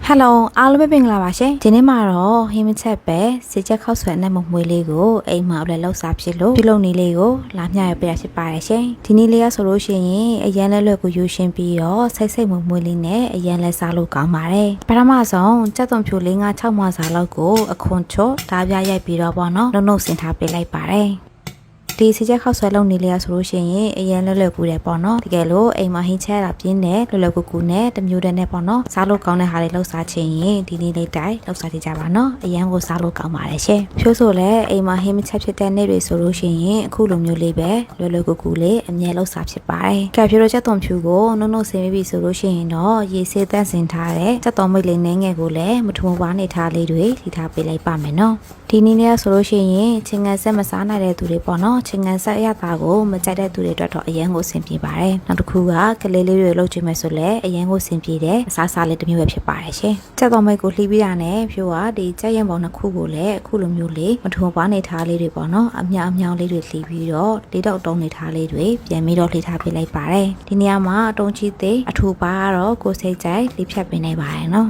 Hello အားလုံးပဲပင်္ဂလာပါရှင်ဒီနေ့မှာတော့ဟင်းမချက်ပဲစေချက်ခောက်ဆွဲနဲ့မမွေးလေးကိုအိမ်မှာလည်းလှုပ်စားဖြစ်လို့ပြုလုပ်နေလေးကိုလာမျှရပြရဖြစ်ပါတယ်ရှင်ဒီနေ့လေးရဆိုလို့ရှိရင်အရန်လဲလွယ်ကိုယူရှင်းပြီးတော့စိတ်မမွေးလေးနဲ့အရန်လဲစားလို့ကောင်းပါတယ်ပထမဆုံးကြက်သွန်ဖြူလေးငါ6မစားလောက်ကိုအခွန်ချော့ဓာပြရိုက်ပြီးတော့ပေါ့နော်လုံးဆင်ထားပေးလိုက်ပါတယ်ဒီစီချက်ခောက်ဆွဲလုပ်နေလေရဆိုလို့ရှိရင်အရင်လွယ်ကူတယ်ပေါ့နော်တကယ်လို့အိမ်မှာဟင်းချက်တာပြင်းတယ်လွယ်ကူနဲ့တမျိုးတည်းနဲ့ပေါ့နော်စားလို့ကောင်းတဲ့ဟာတွေလှုပ်စားချင်ရင်ဒီနေ့လေးတိုင်းလှုပ်စားကြပါနော်အရင်ကိုစားလို့ကောင်းပါတယ်ရှင်ဖြိုးဆိုလဲအိမ်မှာဟင်းမချက်ဖြစ်တဲ့နေ့တွေဆိုလို့ရှိရင်အခုလိုမျိုးလေးပဲလွယ်ကူလေးအမြဲလှုပ်စားဖြစ်ပါတယ်ကဲဖြိုးတို့ချက်သွန်ဖြူကိုနှုတ်ဆင်ပြီးဆိုလို့ရှိရင်တော့ရေဆေးတန့်စင်ထားတဲ့ချက်သွန်မိတ်လေးနှဲငယ်ကိုလည်းမထုံပွားနေထားလေးတွေထိထားပေးလိုက်ပါမယ်နော်ဒီနေ့လေးဆိုလို့ရှိရင်ချင်းငန်ဆက်မစားနိုင်တဲ့သူတွေပေါ့နော်ချင်းငန်ဆက်ရတာကိုမကြိုက်တဲ့သူတွေအတွက်တော့အရင်ကိုဆင်ပြေပါတယ်နောက်တစ်ခုကကလေးလေးတွေလှုပ်ကြည့်မယ်ဆိုလဲအရင်ကိုဆင်ပြေတယ်အစားစားလေးတစ်မျိုးပဲဖြစ်ပါတယ်ရှင်ချက်တော်မိတ်ကိုလှီးပြီးတာနဲ့ဖြိုးကဒီကြက်ရင်ပေါင်းနှစ်ခုကိုလည်းအခုလိုမျိုးလေးမထုံပွားနေထားလေးတွေပေါ့နော်အမြောင်လေးတွေလှီးပြီးတော့လေးတော့တုံးနေထားလေးတွေပြန်ပြီးတော့လှီးထားပေးလိုက်ပါတယ်ဒီနေရာမှာအတုံးချီသေးအထူပါကတော့ကိုစိတ်ကြိုက်လှီးဖြတ်ပေးနေပါတယ်နော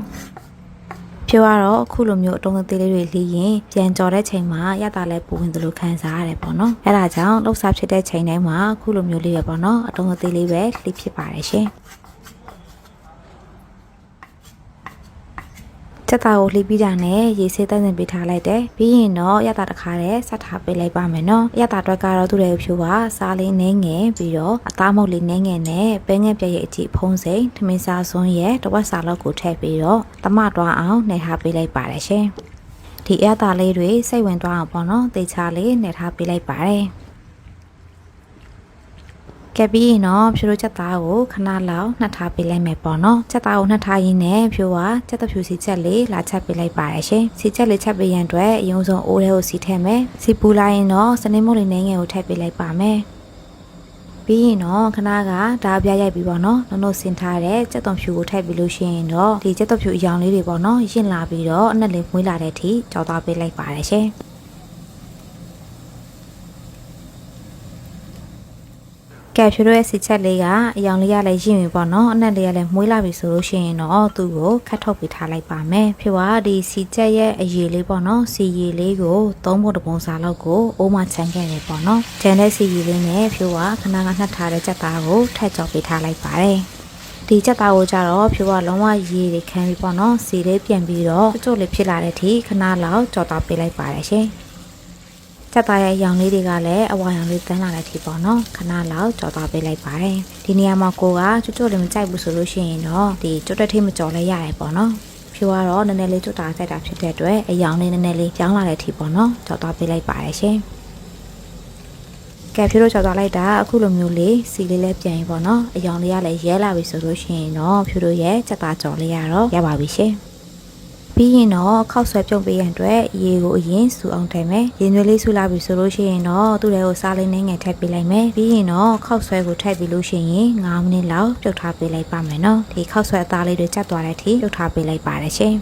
်ဖြိုးကတော့အခုလိုမျိုးအတုံးသေးလေးတွေလှီးရင်ပြန်ကြော်တဲ့ချိန်မှာရတာလဲပူဝင်သလိုခံစားရတယ်ပေါ့နော်အဲဒါကြောင့်လှုပ်ရှားဖြစ်တဲ့ချိန်တိုင်းမှာအခုလိုမျိုးလေးပဲပေါ့နော်အတုံးသေးလေးပဲလှီးဖြစ်ပါတယ်ရှင်ချက်သားကိုလှီးပြီးတာနဲ့ရေဆေးတက်စင်ပေးထားလိုက်တယ်ပြီးရင်တော့ရတာတစ်ခါတည်းဆက်ထားပေးလိုက်ပါမယ်နော်ရတာအတွက်ကတော့သူ့ရဲ့ဖြိုးကစားလေးနှင်းငယ်ပြီးတော့အသားမုတ်လေးနှင်းငယ်နဲ့ပဲငယ်ပြည့်ရဲ့အကြည့်ဖုံးစိမ်ထမင်းစားစွန်းရဲ့တဝက်စာလောက်ကိုထည့်ပြီးတော့တမတွားအောင်နှိပ်ထားပေးလိုက်ပါတယ်ရှင်ဒီရတာလေးတွေစိတ်ဝင်သွားအောင်ပေါ့နော်တေချာလေးနှိပ်ထားပေးလိုက်ပါတယ်ကဲပြီးရင်တော့ဖြိုးတို့ချက်သားကိုခဏလောက်နှက်ထားပေးလိုက်မယ်ပေါ့နော်ချက်သားကိုနှက်ထားရင်းနဲ့ဖြိုးကချက်တဖြူစီချက်လေးလာချက်ပေးလိုက်ပါတယ်ရှင်စီချက်လေးချက်ပေးရန်အတွက်အရင်ဆုံးအိုးထဲကိုစီထည့်မယ်စီပူလိုက်ရင်တော့စနေမုတ်လေးနှင်းငယ်ကိုထည့်ပေးလိုက်ပါမယ်ပြီးရင်တော့ခဏကဓာပြရိုက်ပြီးပေါ့နော်နှုတ်ဆင်ထားတဲ့ချက်သွန်ဖြူကိုထည့်ပြီးလို့ရှိရင်တော့ဒီချက်သွန်ဖြူအရောင်လေးတွေပေါ့နော်ရင့်လာပြီးတော့အနက်လေးမွေးလာတဲ့အထိကြော်သွားပေးလိုက်ပါတယ်ရှင်ကဲဖြိုးရဲ့စီချက်လေးကအရောင်လေးရလည်းရင့်ပြီပေါ့နော်အနက်လေးရလည်းမွေးလာပြီဆိုလို့ရှိရင်တော့သူ့ကိုခတ်ထုတ်ပေးထားလိုက်ပါမယ်ဖြိုးကဒီစီချက်ရဲ့အရည်လေးပေါ့နော်စီရည်လေးကို3ပုံတပုံစာလောက်ကိုအိုးမှချမ်းခဲ့တယ်ပေါ့နော်ကျန်တဲ့စီရည်လေးနဲ့ဖြိုးကခဏနှက်ထားတဲ့ချက်သားကိုထည့်ကြော်ပေးထားလိုက်ပါတယ်ဒီချက်သားကိုကြတော့ဖြိုးကလုံးဝရေတွေခမ်းပြီးပေါ့နော်စီလေးပြန်ပြီးတော့ကြို့လေးဖြစ်လာတဲ့အထိခဏလောက်ကြော်တော့ပေးလိုက်ပါတယ်ရှင်ချက်သားရဲ့ရောင်လေးတွေကလည်းအဝါရောင်လေးတန်းလာတဲ့အထိပေါ့နော်ခဏလောက်ကြော်သွားပေးလိုက်ပါတယ်ဒီနေရာမှာကိုကကျွတ်လေးမကြိုက်ဘူးဆိုလို့ရှိရင်တော့ဒီကျွတ်တဲ့ထိမကြော်လဲရတယ်ပေါ့နော်ဖြိုးကတော့နည်းနည်းလေးကျွတ်တာဆက်တာဖြစ်တဲ့အတွက်အရောင်လေးနည်းနည်းလေးရောင်းလာတဲ့အထိပေါ့နော်ကြော်သွားပေးလိုက်ပါတယ်ရှင်ကဲဖြိုးတို့ကြော်သွားလိုက်တာအခုလိုမျိုးလေးစီလေးလည်းပြန်ပြီပေါ့နော်အရောင်လေးကလည်းရဲလာပြီဆိုလို့ရှိရင်တော့ဖြိုးတို့ရဲ့ချက်သားကြော်လေးရတော့ရပါပြီရှင်ပြီးရင်တော့ခောက်ဆွဲပြုံးပေးရန်အတွက်ရေကိုအရင်စူအောင်ထည့်မယ်ရေနွေးလေးစူလာပြီဆိုလို့ရှိရင်တော့သူ့ထဲကိုစားလေးနှင်းငယ်ထည့်ပေးလိုက်မယ်ပြီးရင်တော့ခောက်ဆွဲကိုထည့်ပြီးလို့ရှိရင်9မိနစ်လောက်ပြုတ်ထားပေးလိုက်ပါမယ်နော်ဒီခောက်ဆွဲအသားလေးတွေကျသွားတဲ့အထိပြုတ်ထားပေးလိုက်ပါတယ်ရှင်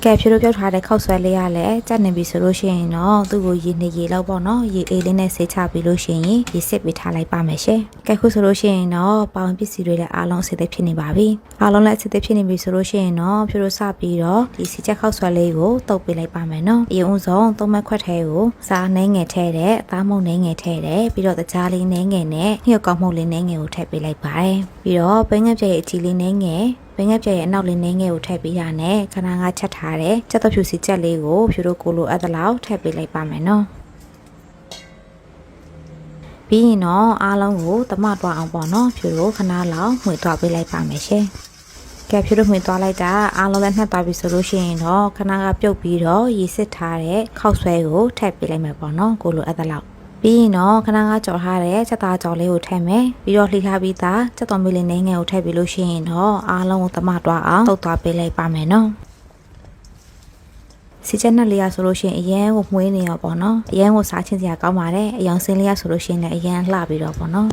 ကဲဖြိုးတို့ပြုတ်ထားတဲ့ခောက်ဆွဲလေးရလည်းကြက်နေပြီဆိုလို့ရှိရင်တော့သူ့ကိုရေနေရေလောက်ပေါ့နော်ရေအေးလေးနဲ့ဆေးချပြီးလို့ရှိရင်ရေစစ်ပေးထားလိုက်ပါမယ်ရှင်ကဲခုဆိုလို့ရှိရင်တော့ပေါင်ပစ္စည်းတွေလည်းအားလုံးအဆင်သင့်ဖြစ်နေပါပြီအားလုံးလည်းအဆင်သင့်ဖြစ်နေပြီဆိုလို့ရှိရင်တော့ဖြိုးတို့စပြီးတော့ဒီစီချက်ခောက်ဆွဲလေးကိုတုပ်ပေးလိုက်ပါမယ်နော်အရင်ဦးဆုံး3မှတ်ခွက်ထဲကိုစားနှဲငယ်ထည့်တဲ့အသားမုံနှဲငယ်ထည့်တယ်ပြီးတော့တကြားလေးနှဲငယ်နဲ့ညှော့ကောက်မှုလေးနှဲငယ်ကိုထည့်ပေးလိုက်ပါတယ်ပြီးတော့ဘဲငက်ပြည့်ရဲ့အချီလေးနှဲငယ်ဘင်းငယ်ပြည့်ရဲ့အနောက်လေးနှင်းငယ်ကိုထည့်ပေးရနဲ့ခဏကချက်ထားတဲ့ချက်သွဖြူစီချက်လေးကိုဖြူတို့ကိုလိုအပ်သလောက်ထည့်ပေးလိုက်ပါမယ်နော်ပြီးရင်တော့အားလုံးကိုတမတွားအောင်ပေါ့နော်ဖြူတို့ခဏလောက်မှွေသွားပေးလိုက်ပါမယ်ရှင်ကဲဖြူတို့မှွေသွားလိုက်တာအားလုံးလည်းနှက်သွားပြီဆိုလို့ရှိရင်တော့ခဏကပြုတ်ပြီးတော့ရေစစ်ထားတဲ့ခောက်ဆွဲကိုထည့်ပေးလိုက်မယ်ပေါ့နော်ကိုလိုအပ်သလောက်ပြီးရင်တော့ခဏကကြော်ထားတဲ့ချက်သားကြော်လေးကိုထည့်မယ်ပြီးတော့လှီထားပြီးသားချက်တော်မီလေးနှင်းငယ်ကိုထည့်ပြီးလို့ရှိရင်တော့အားလုံးကိုတမတွားအောင်တုပ်သွားပေးလိုက်ပါမယ်နော်စီချက်နဲ့လေးရဆိုလို့ရှိရင်အရန်ကိုမှွေးနေရောပေါ့နော်အရန်ကိုစားချင်းစရာကောင်းပါတယ်အယောင်စင်းလေးရဆိုလို့ရှိရင်လည်းအရန်လှပြီးတော့ပေါ့နော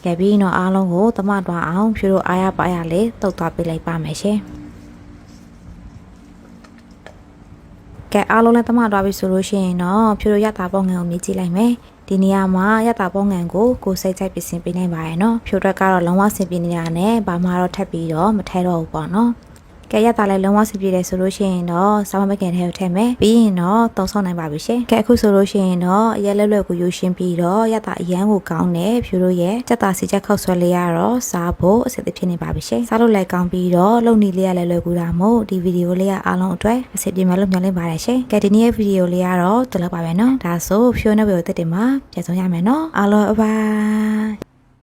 ်ကဲပြီးတော့အားလုံးကိုတမတွားအောင်ဖြိုးတို့အားရပါရလေးတုပ်သွားပေးလိုက်ပါမယ်ရှင်ကဲအားလုံးလည်းတမတွားပြီဆိုလို့ရှိရင်တော့ဖြိုးတို့ရတာပေါ့ငယ်ကိုမြည်ကြည့်လိုက်မယ် ဒီနေရာမှာရတာပေါငံကိုစိတ်ကြိုက်ပြင်ဆင်ပေးနိုင်ပါရဲ့နော်ဖြိုထွက်ကတော့လုံးဝဆင်ပြေနေတာနဲ့ဘာမှတော့ထပ်ပြီးတော့မထဲတော့ဘူးပေါ့နော်ကဲရတာလည်းလုံးဝဆင်ပြေတယ်ဆိုလို့ရှိရင်တော့စားမမကန်ထဲကိုထည့်မယ်ပြီးရင်တော့သုံးဆောင်နိုင်ပါပြီရှင်ကဲအခုဆိုလို့ရှိရင်တော့အရက်လွယ်ကိုယူရှင်းပြီးတော့ရတာအရန်ကိုကောင်းတယ်ဖြိုတို့ရဲ့စက်တာစီချက်ခောက်ဆွဲလေးရတော့စားဖို့အဆင်သင့်ဖြစ်နေပါပြီရှင်စားလို့လည်းကောင်းပြီးတော့လုံနီလေးရလည်းလွယ်ကူတာမို့ဒီဗီဒီယိုလေးကအားလုံးအတွက်အဆင်ပြေမယ်လို့မျှော်လင့်ပါတယ်ရှင်ကဲဒီနေ့ရဲ့ဗီဒီယိုလေးကတော့ဒီလောက်ပါပဲနော်ဒါဆိုဖြိုနဲ့ဝေကိုတက်တင်မှာပြန်ဆောင်ရမယ်နော်အားလုံးအဘိုင်